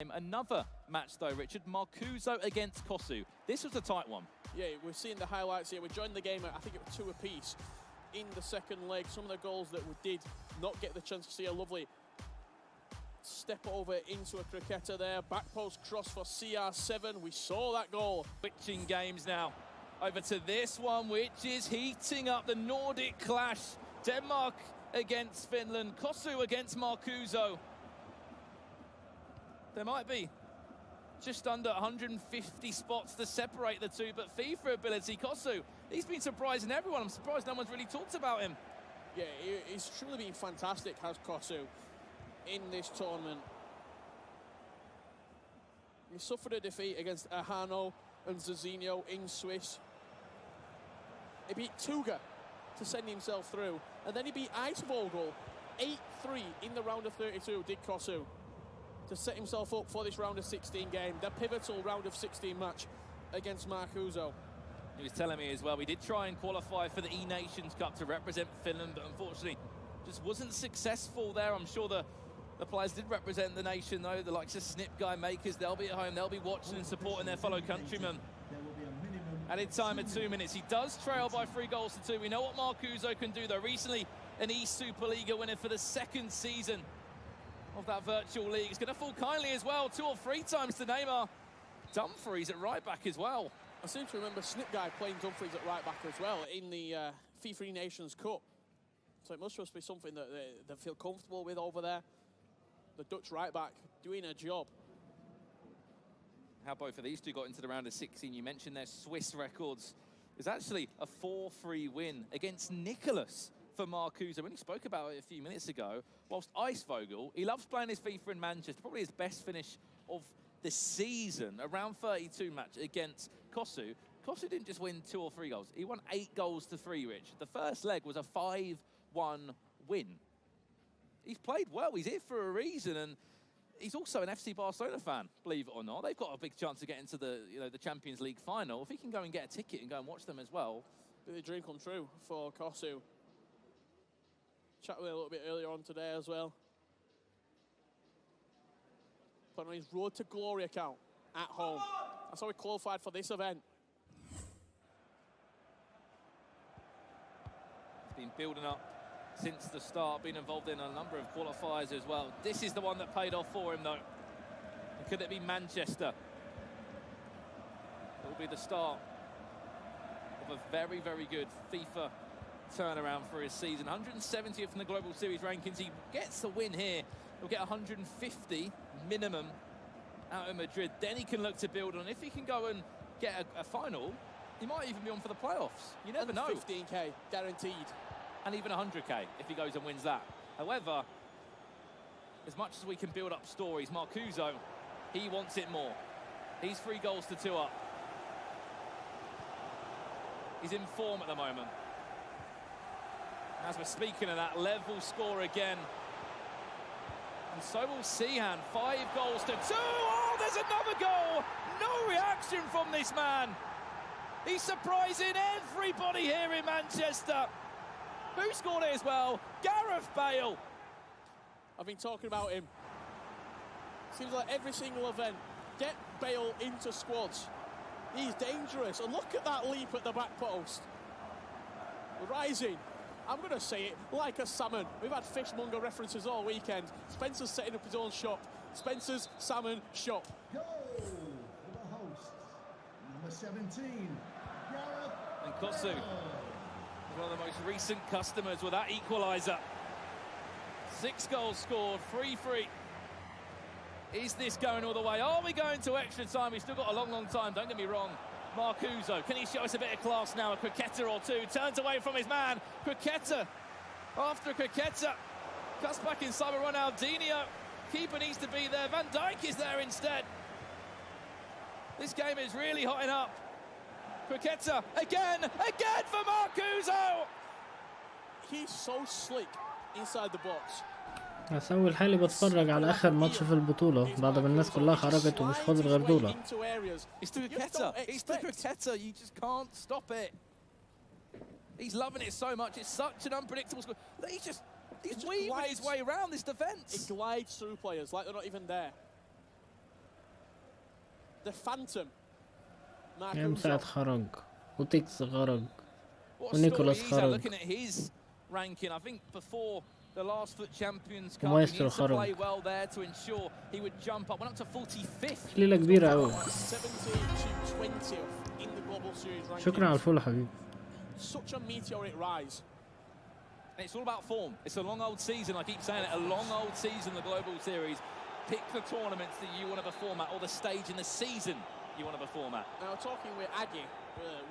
Another match though, Richard, Marcuzo against Kossu. This was a tight one. Yeah, we're seeing the highlights here. We joined the game, I think it was 2 apiece in the second leg. Some of the goals that we did not get the chance to see, a lovely step over into a cricketer there. Back post cross for CR7. We saw that goal. Switching games now over to this one, which is heating up the Nordic clash. Denmark against Finland, Kossu against Marcuzo. There might be just under 150 spots to separate the two, but FIFA ability, Kossu, he's been surprising everyone. I'm surprised no one's really talked about him. Yeah, he's truly been fantastic, has Kossu, in this tournament. He suffered a defeat against Ahano and Zizinho in Swiss. He beat Tuga to send himself through, and then he beat Icevogel 8-3 in the round of 32, did Kossu, to set himself up for this round of 16 game, the pivotal round of 16 match against Marcuzo. He was telling me as well, we did try and qualify for the E-Nations Cup to represent Finland, but unfortunately just wasn't successful there. I'm sure the players did represent the nation though, the likes of Snip Guy Makers, they'll be at home, they'll be watching and supporting their fellow countrymen. Added time at 2 minutes. He does trail by 3-2. We know what Marcuzo can do though. Recently an E-Superliga winner for the second season of that virtual league. It's going to fall kindly as well, 2 or 3 times to Neymar. Dumfries at right back as well. I seem to remember Snip Guy playing Dumfries at right back as well in the FIFA Nations Cup. So it must just be something that they feel comfortable with over there. The Dutch right back doing a job. How both of these two got into the round of 16. You mentioned their Swiss records. It was actually a 4-3 win against Nicholas for Marcuzo. When he spoke about it a few minutes ago, whilst Icevogel, he loves playing his FIFA in Manchester, probably his best finish of the season, around 32 match against Kossu. Kossu didn't just win 2 or 3 goals, he won 8-3, Rich. The first leg was a 5-1 win. He's played well, he's here for a reason, and he's also an FC Barcelona fan, believe it or not. They've got a big chance of getting to the Champions League final. If he can go and get a ticket and go and watch them as well. The dream come true for Kossu. Chatted with him a little bit earlier on today as well. Put on his Road to Glory account at home. That's how he qualified for this event. He's been building up since the start, been involved in a number of qualifiers as well. This is the one that paid off for him though. And could it be Manchester? It will be the start of a very, very good FIFA turnaround for his season. 170th in the Global Series rankings. He gets the win here. He'll get 150 minimum out of Madrid. Then he can look to build on. If he can go and get a final, he might even be on for the playoffs. You never know. 15k guaranteed. And even 100k if he goes and wins that. However, as much as we can build up stories, Marcuzo, he wants it more. He's 3-2 up. He's in form at the moment. As we're speaking of that, level score again. And so will Sihan, 5-2. Oh, there's another goal! No reaction from this man. He's surprising everybody here in Manchester. Who scored it as well? Gareth Bale. I've been talking about him. Seems like every single event, get Bale into squads. He's dangerous. And look at that leap at the back post. Rising. I'm going to say it like a salmon. We've had fishmonger references all weekend. Spencer's setting up his own shop. Spencer's Salmon Shop. Goal for the host, number 17, Gareth and Kossu, one of the most recent customers with that equaliser. 6 goals scored, 3-3. Is this going all the way? Are we going to extra time? We've still got a long, long time, don't get me wrong. Marcuzo, can he show us a bit of class now? A cricketer or two, turns away from his man. Cricketer, after a cricketer, cuts back inside with Ronaldinho. Keeper needs to be there. Van Dijk is there instead. This game is really hotting up. Cricketer, again for Marcuzo! He's so slick inside the box. هسوي لحالي بتفرج على آخر ماتش في البطولة بعد ما الناس كلها خرجت ومش فاضل غير دولة. It's the cricketer. It's the cricketer. You just can't stop it. He's loving it so much. It's such an unpredictable score. He's weaving his way around this defence. It glides through players like they're not even there. the phantom. يا مساعد خرج وتيكس خرج What ونيكولاس story he's had خرج looking at his ranking. I think before the last FUT Champions Cup, he ومايسترو needs to خرج. play well there to ensure he would jump up. Went up to 45th. ليلة كبيرة أوي. 70 to 20th in the global series rankings. شكرا على الفول حبيبي. Such a meteoric rise. And it's all about form. It's a long old season. I keep saying it, a long old season, the global series. Pick the tournaments that you want to perform at, or the stage in the season you want to perform at. Now, talking with Aggie,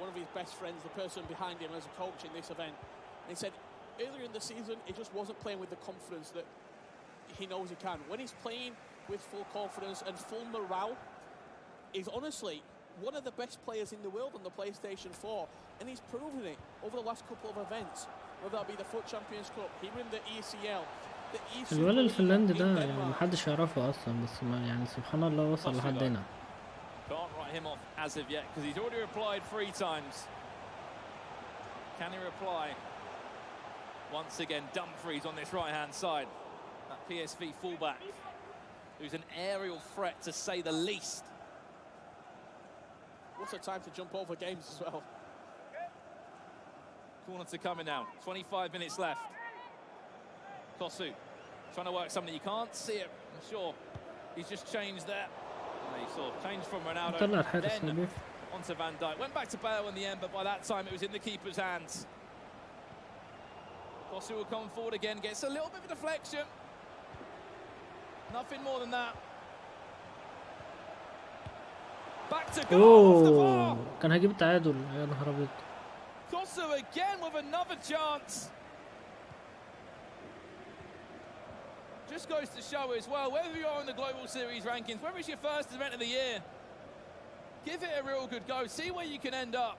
one of his best friends, the person behind him as a coach in this event, and he said earlier in the season he just wasn't playing with the confidence that he knows he can. When he's playing with full confidence and full morale, he's honestly one of the best players in the world on the PlayStation 4, and he's proven it over the last couple of events, whether that be the FUT Champions Cup, he won the ECL, the ECL. الولد الفنلندي ده يعني محدش يعرفه أصلا بس ما يعني سبحان الله وصل لحد هنا. Can't write him off as of yet because he's already replied 3 times. Can he reply? Once again, Dumfries on this right-hand side. That PSV fullback, who's an aerial threat to say the least. What a time to jump over games as well. Corner to come in now. 25 minutes left. Kossu trying to work something. You can't see it. I'm sure he's just changed there. He saw change from Ronaldo. طلع الحارس Then نبيل. onto Van Dijk. Went back to Bale in the end, but by that time it was in the keeper's hands. Kossu will come forward again. Gets a little bit of a deflection. Nothing more than that. Back to goal off the bar. أوه كان هجيب التعادل يا نهار أبيض. Kossu again with another chance. Just goes to show as well, whether you are in the Global Series rankings, whether it's your first event of the year, give it a real good go, see where you can end up.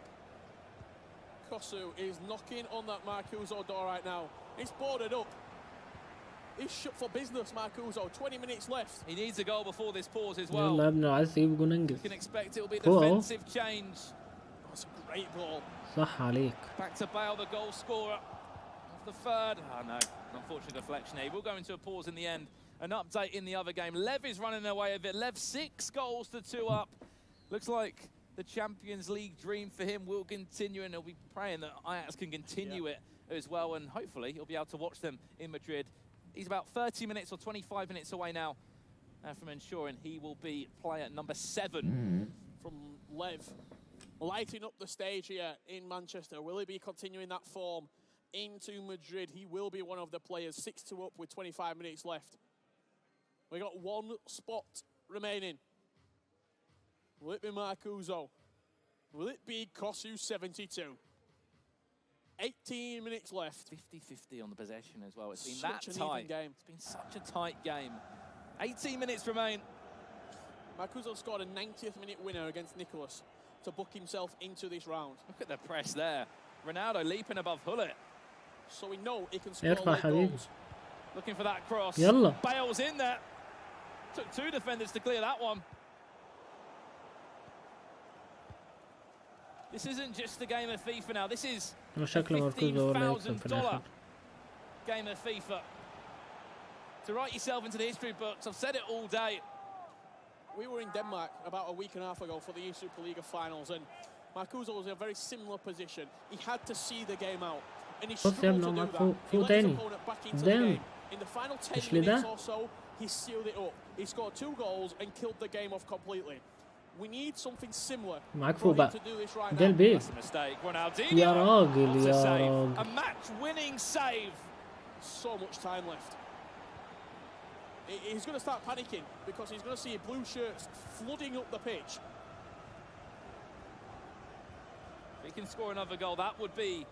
Kossu is knocking on that Marcuzo door right now. It's boarded up. He's shut for business, Marcuzo. 20 minutes left. He needs a goal before this pause as يلا well. يا ابني لو عايز تجيب جون You انجز. can expect it will be a Cool. defensive change. That's a great ball. صح عليك. Back to Bale, the goal scorer of the third. Oh no, unfortunate deflection here. We'll go into a pause in the end. An update in the other game. Lev is running away with it. Lev 6 goals to 2 up. Looks like the Champions League dream for him will continue, and he'll be praying that Ajax can continue it as well, and hopefully he'll be able to watch them in Madrid. He's about 30 minutes or 25 minutes away now from ensuring he will be player number 7. From Lev, lighting up the stage here in Manchester. Will he be continuing that form into Madrid? He will be one of the players. 6-2 up with 25 minutes left. We got 1 spot remaining. Will it be Marcuzo? Will it be kossu72? 18 minutes left. 50-50 on the possession as well. It's been Such that an even tight. game. It's been such a tight game. 18 minutes remain. Marcuzo scored a 90th minute winner against Nicholas to book himself into this round. Look at the press there. Ronaldo leaping above Hullet. So we know he can score ارفع late حبيبي. goals. Looking for that cross. يلا. Bale's in there. Took 2 defenders to clear that one. This isn't just a game of FIFA now. This is a شكله مركوز هو اللي هيكسب في الآخر. $15,000 game of FIFA. To write yourself into the history books. I've said it all day. We were in Denmark about a week and a half ago for the E-Superliga finals, and Marcuzo was in a very similar position. He had to see the game out, and he بص يا struggled ابني to do معاك that. فوق He فوق let his تاني. opponent back into the قدام. game. In the final 10 مش لده. minutes or so, he sealed it up. He scored 2 goals and killed the game off completely. We need something similar معاك for فوق him بقى. to do this right ده now. البيت. That's a mistake. Ronaldinho. يا راجل What a يا save. راجل. A match-winning save. So much time left. He's going to start panicking because he's going to see blue shirts flooding up the pitch. If he can score another goal, that would be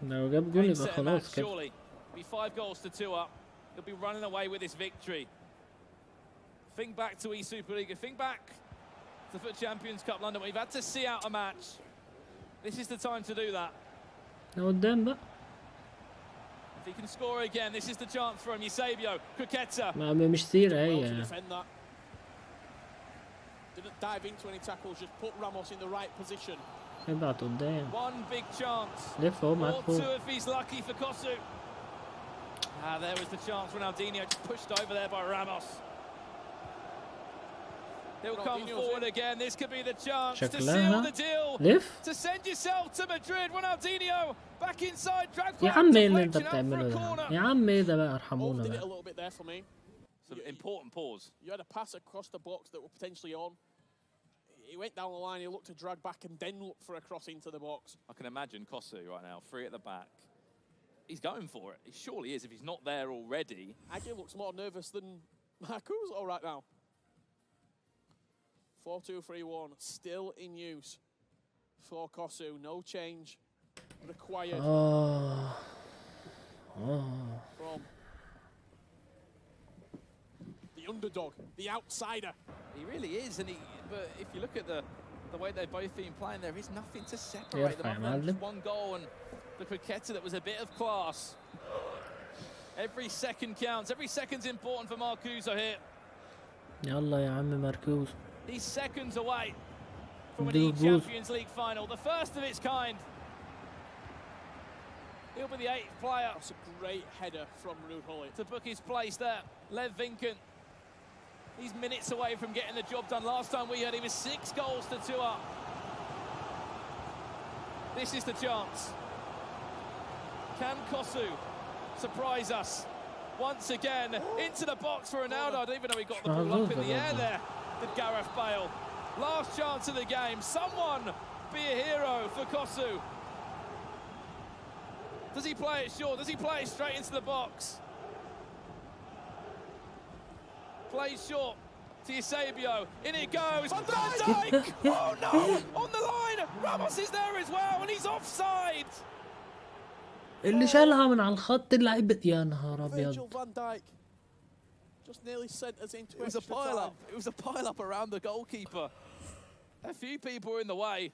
لو جاب جون great يبقى set of match, خلاص كده. surely. Be 5 goals to 2 up. He'll be running away with this victory. Think back to E-Superliga. Think back to FUT Champions Cup London. We've had to see out a match. This is the time to do that. قدام بقى. If he can score again, this is the chance for him. Eusebio, Cuqueta. مش سيرة Well to هي. defend that. Didn't dive into any tackles, just put Ramos in the right position. ابعت قدام. One big chance. لف اهو معاك Or فوق. 2 if he's lucky for Kossu. There was the chance. Ronaldinho just pushed over there by Ramos. He'll come forward again. This could be the chance to seal شكلها the deal. لف To send yourself to Madrid. Ronaldinho back inside. Drag يا back عمي اللي انت deflection out for بتعمله a ده corner. يا عمي ده بقى Oh, ارحمونا did it a بقى. little bit there for me. Some important pause. You had a pass across the box that were potentially on. He went down the line, he looked to drag back and then look for a cross into the box. I can imagine Kossu right now, free at the back. He's going for it. He surely is if he's not there already. Aggie looks more nervous than Marcuzo right now. 4-2-3-1, still in use for Kossu. No change required from the underdog, the outsider. He really is, but if you look at the way they've both been playing, there is nothing to separate them. Other than just one goal and the cricket that was a bit of class. Every second counts. Every second's important for Marcuzo here. يلا يا عم مركوز. He's seconds away from an eChampions League final, the first of its kind. He'll be the 8th player. That's a great header from Ruud Gullit to book his place there. Lev Vinken. He's minutes away from getting the job done. Last time we heard he was 6 goals to 2 up. This is the chance. Can Kossu surprise us once again into the box for Ronaldo? I didn't even know he got the ball up in the air there. Did Gareth Bale. Last chance of the game. Someone be a hero for Kossu. Does he play it short? Does he play it straight into the box? Plays short to Eusebio. In it goes. Van Dijk! Oh no! On the line! Ramos is there as well, and he's offside! اللي شالها من على الخط اللعيبة يا نهار Virgil ابيض. van Dijk just nearly sent us into It was a extra pile time. up. It was a pile up around the goalkeeper. A few people were in the way.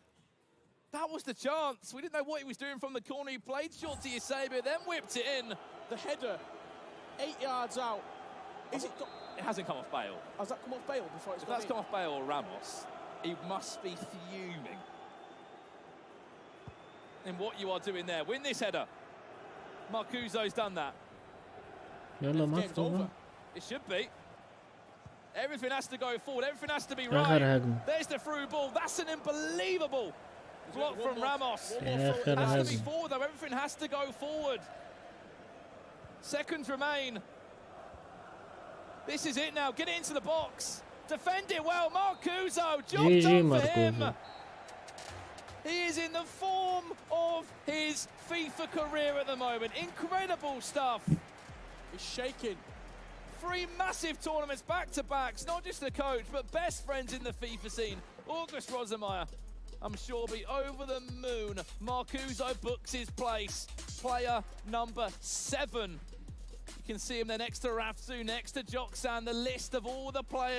That was the chance. We didn't know what he was doing from the corner. He played short to Eusebio, then whipped it in. The header, 8 yards out. Is it? It hasn't come off Bale. Has that come off Bale before it's If gone that's in? come off Bale or Ramos, he must be fuming. In what you are doing there. Win this header. Marcuzo's done that. يلا Game's ماتش over. It should be. Everything has to go forward. Everything has to be آخر right. هجمة. There's the through ball. That's an unbelievable block from Ramos. آخر Has to be هجمة. forward though. Everything has to go forward. Seconds remain. This is it now. Get it into the box. Defend it well. Marcuzo. Job GG done for him. Marcuzo. He is in the form of his FIFA career at the moment. Incredible stuff. He's shaking. 3 massive tournaments back-to-backs. Not just the coach, but best friends in the FIFA scene. August Rosemeyer, I'm sure, will be over the moon. Marcuzo books his place. Player number 7. You can see him there next to Rafsu, next to Joksan. The list of all the players.